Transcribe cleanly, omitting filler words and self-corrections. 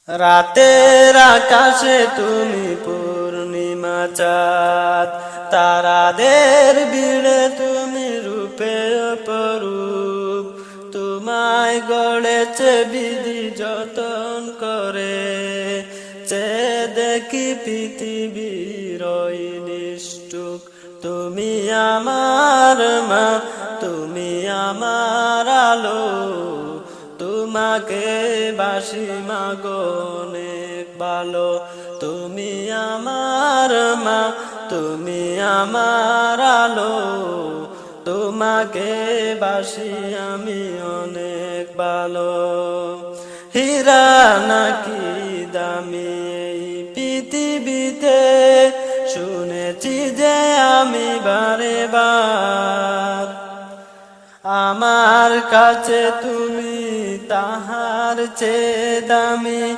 রাতের আকাশে তুমি পূর্ণিমা চাঁদ, তারাদের ভিড়ে তুমি রূপে অপরূপ। তোমায় গড়েছে বিধি যতন করে, চেয়ে দেখি পৃথিবীর ওই নিষ্ঠুক। তুমি আমার মা, তুমি আমার আলো, তোমাকে বাসি মাগো অনেক ভালো। তুমি আমার মা, তুমি আমার আলো, তোমাকে বাসি আমি অনেক ভালো। হীরা নাকি দামি এই পৃথিবীতে, শুনেছি যে আমি বারে বার। আমার কাছে তুমি তাহার চেয়ে দামি।